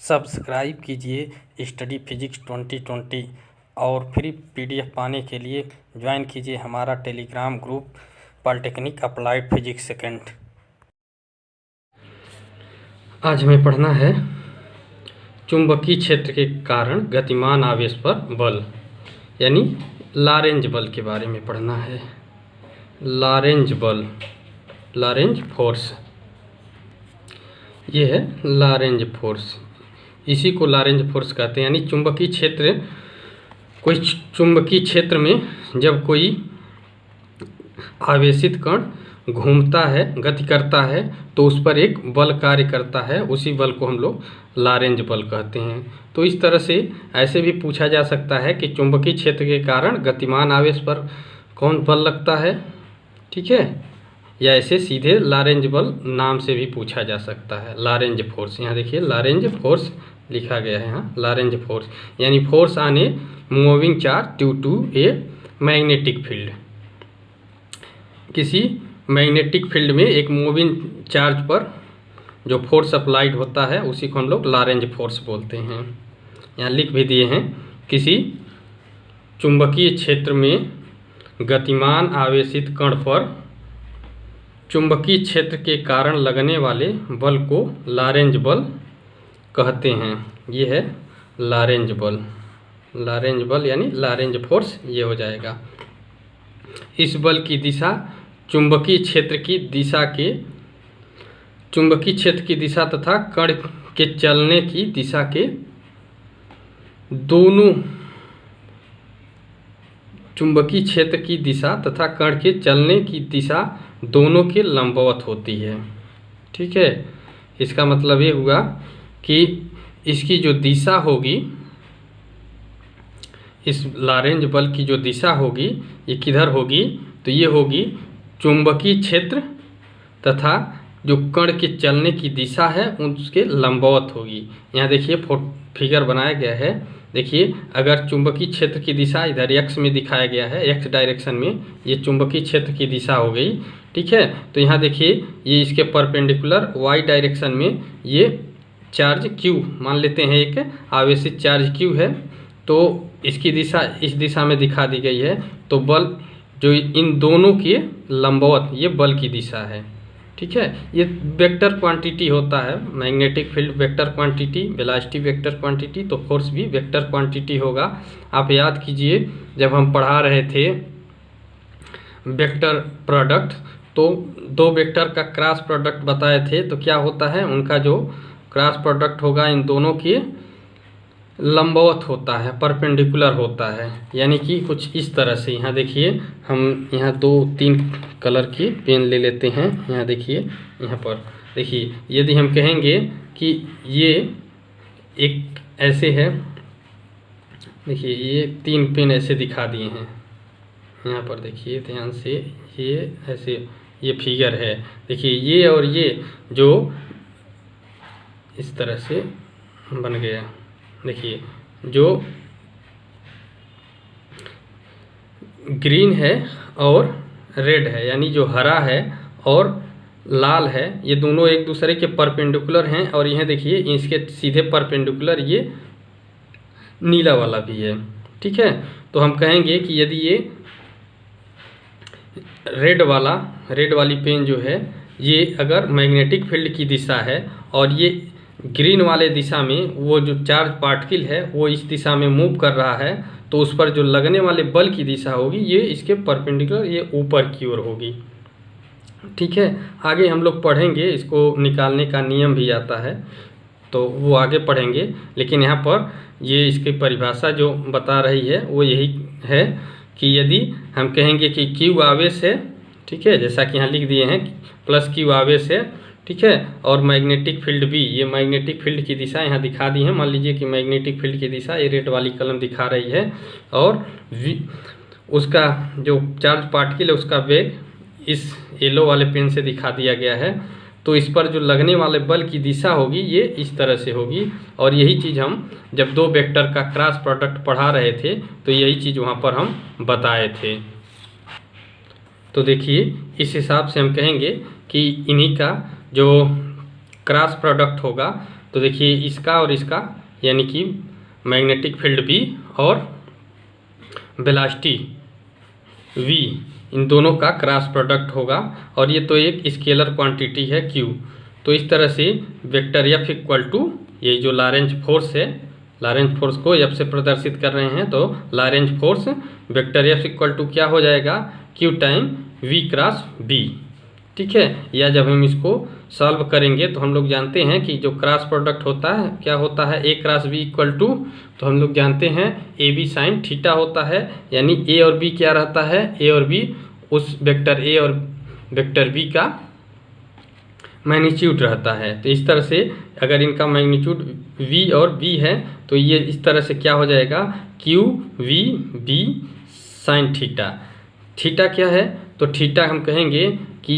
Subscribe कीजिए study physics 2020 और free PDF पाने के लिए ज्वाइन कीजिए हमारा Telegram group polytechnic applied physics second. आज हमें पढ़ना है चुंबकीय क्षेत्र के कारण गतिमान आवेश पर बल यानी लॉरेंज बल के बारे में पढ़ना है। लॉरेंज बल, लॉरेंज फोर्स, ये है लॉरेंज फोर्स। इसी को लॉरेंज फोर्स कहते हैं। यानी चुंबकीय क्षेत्र, कोई चुंबकीय क्षेत्र में जब कोई आवेशित कण घूमता है, गति करता है, तो उस पर एक बल कार्य करता है। उसी बल को हम लोग लॉरेंज बल कहते हैं। तो इस तरह से ऐसे भी पूछा जा सकता है कि चुंबकीय क्षेत्र के कारण गतिमान आवेश पर कौन बल लगता है, ठीक है, या ऐसे सीधे लॉरेंज बल नाम से भी पूछा जा सकता है। लॉरेंज फोर्स, यहाँ देखिए लॉरेंज फोर्स लिखा गया है यहाँ, लॉरेंज फोर्स यानी force on a moving charge due to a magnetic field. किसी मैग्नेटिक फील्ड में एक मूविंग चार्ज पर जो फोर्स अप्लाइड होता है उसी को हम लोग लॉरेंज फोर्स बोलते हैं। यहाँ लिख भी दिए हैं, किसी चुंबकीय क्षेत्र में गतिमान आवेशित कण पर चुंबकीय क्षेत्र के कारण लगने वाले बल को लॉरेंज बल कहते हैं। ये है लॉरेंज बल, लॉरेंज बल यानी लॉरेंज फोर्स ये हो जाएगा। इस बल की दिशा चुंबकीय क्षेत्र की दिशा तथा कण के चलने की दिशा के दोनों, चुंबकीय क्षेत्र की दिशा तथा कण के चलने की दिशा दोनों के लंबवत होती है। ठीक है, इसका मतलब ये हुआ कि इसकी जो दिशा होगी, इस लॉरेंज बल की जो दिशा होगी ये किधर होगी, तो ये होगी चुंबकीय क्षेत्र तथा जो कण के चलने की दिशा है उसके लंबवत होगी। यहाँ देखिए फिगर बनाया गया है। देखिए, अगर चुंबकीय क्षेत्र की दिशा इधर एक्स में दिखाया गया है, एक्स डायरेक्शन में, ये चुंबकीय क्षेत्र की दिशा हो गई, ठीक है। तो यहाँ देखिए ये इसके परपेंडिकुलर वाई डायरेक्शन में ये चार्ज क्यू मान लेते हैं, एक आवेशित चार्ज क्यू है, तो इसकी दिशा इस दिशा में दिखा दी गई है। तो बल जो इन दोनों के लंबवत, ये बल की दिशा है, ठीक है। ये वेक्टर क्वांटिटी होता है, magnetic field vector quantity, velocity vector quantity, तो फोर्स भी वेक्टर क्वांटिटी होगा। आप याद कीजिए जब हम पढ़ा रहे थे वेक्टर प्रोडक्ट, तो दो वेक्टर का क्रॉस प्रोडक्ट बताए थे, तो क्या होता है, उनका जो क्रॉस प्रोडक्ट होगा इन दोनों के लंबवत होता है, परपेंडिकुलर होता है। यानी कि कुछ इस तरह से, यहाँ देखिए हम यहाँ 2-3 कलर की पेन ले लेते हैं। यहाँ देखिए, यहाँ पर देखिए, यदि हम कहेंगे कि ये एक ऐसे है, देखिए ये 3 पेन ऐसे दिखा दिए हैं। यहाँ पर देखिए ध्यान से, ये ऐसे ये फिगर है। देखिए ये और ये जो इस तरह से बन गया। देखिए जो ग्रीन है और रेड है, यानी जो हरा है और लाल है, ये दोनों एक दूसरे के परपेंडिकुलर हैं। और यह देखिए इसके सीधे परपेंडिकुलर ये नीला वाला भी है, ठीक है। तो हम कहेंगे कि यदि ये रेड वाली पेन जो है, ये अगर मैग्नेटिक फील्ड की दिशा है और ये ग्रीन वाले दिशा में वो जो चार्ज पार्टिकल है वो इस दिशा में मूव कर रहा है, तो उस पर जो लगने वाले बल की दिशा होगी ये इसके परपेंडिकुलर, ये ऊपर की ओर होगी, ठीक है। आगे हम लोग पढ़ेंगे, इसको निकालने का नियम भी आता है, तो वो आगे पढ़ेंगे। लेकिन यहाँ पर ये इसकी परिभाषा जो बता रही है वो यही है कि यदि हम कहेंगे कि क्यू आवेश है, ठीक है, जैसा कि यहाँ लिख दिए हैं प्लस क्यू आवेश है, ठीक है, और मैग्नेटिक फील्ड भी, ये मैग्नेटिक फील्ड की दिशा यहाँ दिखा दी है। मान लीजिए कि मैग्नेटिक फील्ड की दिशा ये रेड वाली कलम दिखा रही है और उसका जो चार्ज पार्टिकल है उसका वेग इस येलो वाले पेन से दिखा दिया गया है। तो इस पर जो लगने वाले बल की दिशा होगी ये इस तरह से होगी। और यही चीज़ हम जब दो वेक्टर का क्रॉस प्रोडक्ट पढ़ा रहे थे तो यही चीज़ वहाँ पर हम बताए थे। तो देखिए इस हिसाब से हम कहेंगे कि इन्हीं का जो क्रॉस प्रोडक्ट होगा तो देखिए इसका और इसका यानी कि मैग्नेटिक फील्ड B और वेलोसिटी V, इन दोनों का क्रॉस प्रोडक्ट होगा। और ये तो एक स्केलर क्वांटिटी है Q। तो इस तरह से वेक्टर F इक्वल टू ये जो लॉरेंज फोर्स है, लॉरेंज फोर्स को F से प्रदर्शित कर रहे हैं, तो Lorentz force vector F equal to क्या हो जाएगा, Q time V cross B। ठीक है, या जब हम इसको सॉल्व करेंगे तो हम लोग जानते हैं कि जो क्रॉस प्रोडक्ट होता है क्या होता है, A cross B equal to, तो हम लोग जानते हैं AB साइन थीटा होता है। यानी A और B क्या रहता है, A और B उस वेक्टर A और वेक्टर B का मैग्नीट्यूड रहता है। तो इस तरह से अगर इनका मैग्नीट्यूड V और B है तो ये इस तरह से क्या हो जाएगा, Q V B sine theta. Theta क्या है, तो थीटा हम कहेंगे कि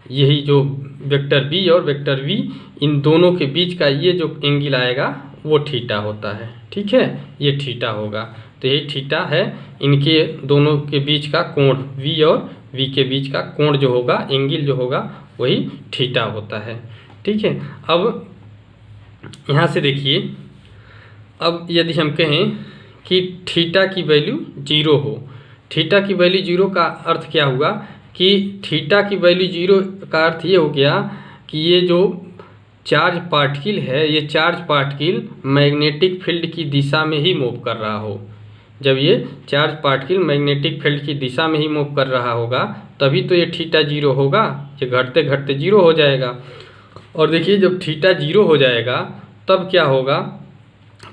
यही जो वेक्टर B और वेक्टर V, इन दोनों के बीच का ये जो एंगल आएगा वो थीटा होता है। ठीक है, ये थीटा होगा। तो यही थीटा है, इनके दोनों के बीच का कोण V और V के बीच का कोण जो होगा, एंगल जो होगा, वही थीटा होता है। ठीक है, अब यहाँ से देखिए, अब यदि हम कहें कि थीटा की वैल्यू 0 हो, थीटा की वैल्यू 0 का अर्थ क्या हुआ कि थीटा की वैल्यू 0 का अर्थ ये हो गया कि ये जो चार्ज पार्टिकल है, ये चार्ज पार्टिकल मैग्नेटिक फील्ड की दिशा में ही मूव कर रहा हो। जब ये चार्ज पार्टिकल मैग्नेटिक फील्ड की दिशा में ही मूव कर रहा होगा तभी तो ये थीटा 0 होगा, ये घटते घटते 0 हो जाएगा। और देखिए जब थीटा 0 हो जाएगा तब क्या होगा,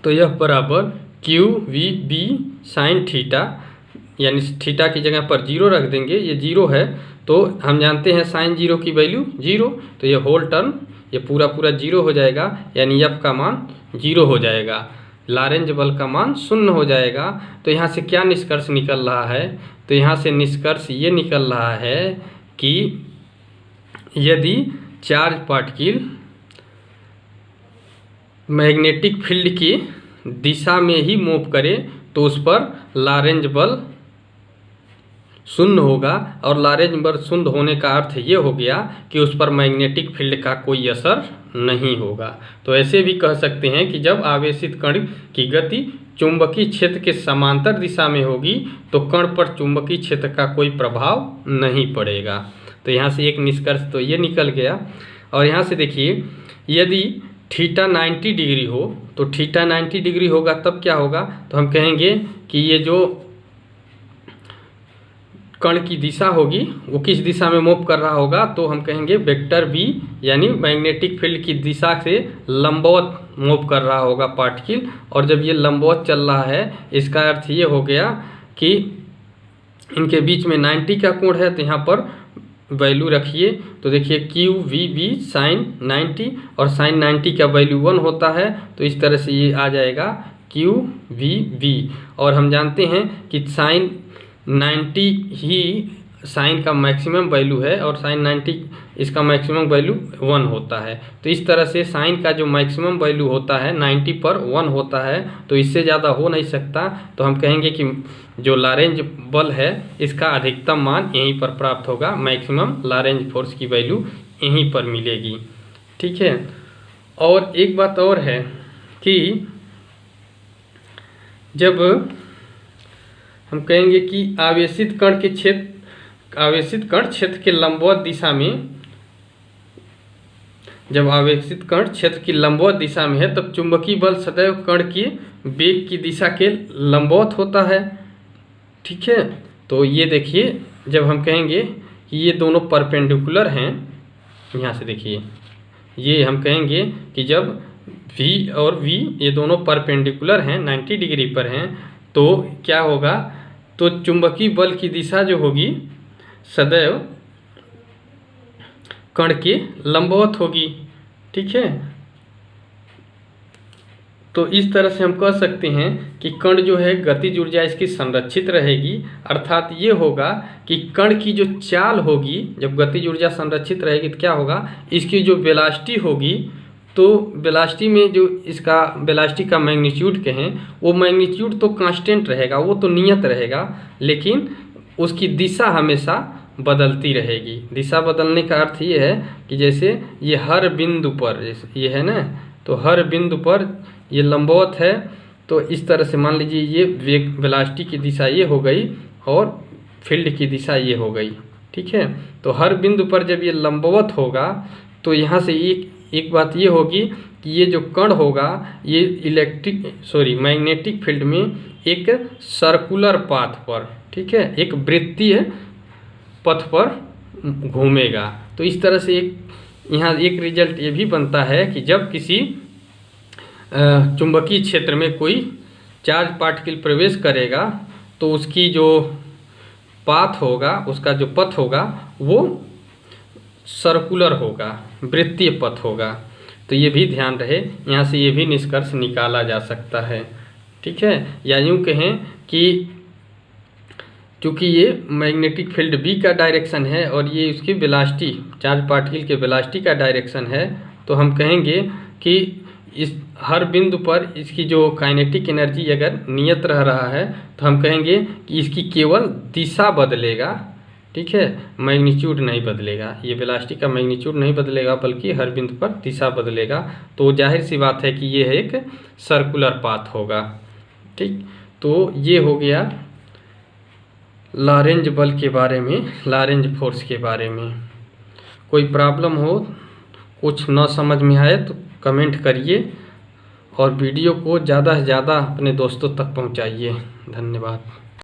तो यह बराबर Q V B sine theta, यानी थीटा की जगह पर 0 रख देंगे, ये 0 है तो हम जानते हैं साइन 0 की वैल्यू 0, तो ये होल टर्म ये पूरा 0 हो जाएगा, यानी F का मान 0 हो जाएगा, लॉरेंज बल का मान 0 हो जाएगा। तो यहाँ से क्या निष्कर्ष निकल रहा है, तो यहाँ से निष्कर्ष ये निकल रहा है कि यदि चार्ज पार्टिकल मैग्नेटिक फील्ड की दिशा में ही मूव करे तो उस पर लॉरेंज बल 0 होगा। और लॉरेंज बल 0 होने का अर्थ ये हो गया कि उस पर मैग्नेटिक फील्ड का कोई असर नहीं होगा। तो ऐसे भी कह सकते हैं कि जब आवेशित कण की गति चुंबकीय क्षेत्र के समांतर दिशा में होगी तो कण पर चुंबकीय क्षेत्र का कोई प्रभाव नहीं पड़ेगा। तो यहाँ से एक निष्कर्ष तो ये निकल गया। और यहाँ से देखिए, यदि थीटा 90 डिग्री हो तो थीटा 90 डिग्री होगा तब क्या होगा, तो हम कहेंगे कि ये जो कण की दिशा होगी वो किस दिशा में मूव कर रहा होगा, तो हम कहेंगे वेक्टर B, यानी मैग्नेटिक फील्ड की दिशा से लंबवत मूव कर रहा होगा पार्टिकल। और जब ये लंबवत चल रहा है इसका अर्थ ये हो गया कि इनके बीच में 90 का कोण है, तो यहाँ पर वैल्यू रखिए। तो देखिए Q V B साइन 90 और साइन 90 का वैल्यू 1 होता है, तो इस तरह से ये आ जाएगा Q V B। और हम जानते हैं कि साइन 90 ही साइन का मैक्सिमम वैल्यू है और साइन 90 इसका मैक्सिमम वैल्यू 1 होता है। तो इस तरह से साइन का जो मैक्सिमम वैल्यू होता है 90 पर 1 होता है, तो इससे ज़्यादा हो नहीं सकता। तो हम कहेंगे कि जो लॉरेंज बल है इसका अधिकतम मान यहीं पर प्राप्त होगा, मैक्सिमम लॉरेंज फोर्स की वैल्यू यहीं पर मिलेगी। ठीक है, और एक बात और है कि जब हम कहेंगे कि आवेशित कण क्षेत्र के लंबवत दिशा में, जब आवेशित कण क्षेत्र की लंबवत दिशा में है तब चुंबकीय बल सदैव कण की वेग की दिशा के लंबवत होता है। ठीक है, तो ये देखिए जब हम कहेंगे कि ये दोनों परपेंडिकुलर हैं, यहाँ से देखिए ये हम कहेंगे कि जब V और V ये दोनों परपेंडिकुलर हैं, 90 डिग्री पर हैं, तो क्या होगा, तो चुंबकीय बल की दिशा जो होगी सदैव कण के लंबवत होगी। ठीक है, तो इस तरह से हम कह सकते हैं कि कण जो है गतिज ऊर्जा इसकी संरक्षित रहेगी। अर्थात ये होगा कि कण की जो चाल होगी, जब गतिज ऊर्जा संरक्षित रहेगी तो क्या होगा, इसकी जो वेलोसिटी होगी, तो वेलोसिटी में जो इसका वेलोसिटी का मैग्नीट्यूड कहें, वो मैग्नीट्यूड तो कांस्टेंट रहेगा, वो तो नियत रहेगा, लेकिन उसकी दिशा हमेशा बदलती रहेगी। दिशा बदलने का अर्थ ये है कि जैसे ये हर बिंदु पर, जैसे ये है ना, तो हर बिंदु पर ये लंबवत है, तो इस तरह से मान लीजिए ये वेलोसिटी की दिशा ये हो गई और फील्ड की दिशा ये हो गई, ठीक है। तो हर बिंदु पर जब ये लंबवत होगा तो यहाँ से एक बात ये होगी कि ये जो कण होगा ये मैग्नेटिक फील्ड में एक सर्कुलर पाथ पर, ठीक है, एक वृत्तीय पथ पर घूमेगा। तो इस तरह से यहाँ एक रिजल्ट ये भी बनता है कि जब किसी चुंबकीय क्षेत्र में कोई चार्ज पार्टिकल प्रवेश करेगा तो उसकी जो पाथ होगा, उसका जो पथ होगा वो सर्कुलर होगा, वृत्तीय पथ होगा। तो ये भी ध्यान रहे, यहाँ से ये भी निष्कर्ष निकाला जा सकता है, ठीक है। या यूँ कहें कि चूँकि ये मैग्नेटिक फील्ड B का डायरेक्शन है और ये उसकी वेलोसिटी, चार्ज पार्टिकल के वेलोसिटी का डायरेक्शन है, तो हम कहेंगे कि इस हर बिंदु पर इसकी जो काइनेटिक एनर्जी अगर नियत रह रहा है तो हम कहेंगे कि इसकी केवल दिशा बदलेगा, ठीक है, मैग्नीट्यूड नहीं बदलेगा। ये वेलोसिटी का मैग्नीट्यूड नहीं बदलेगा बल्कि हर बिंदु पर दिशा बदलेगा। तो जाहिर सी बात है कि ये एक सर्कुलर पाथ होगा, ठीक। तो ये हो गया लॉरेंज बल के बारे में, लॉरेंज फोर्स के बारे में। कोई प्रॉब्लम हो, कुछ न समझ में आए तो कमेंट करिए और वीडियो को ज़्यादा से ज़्यादा अपने दोस्तों तक पहुंचाइए। धन्यवाद।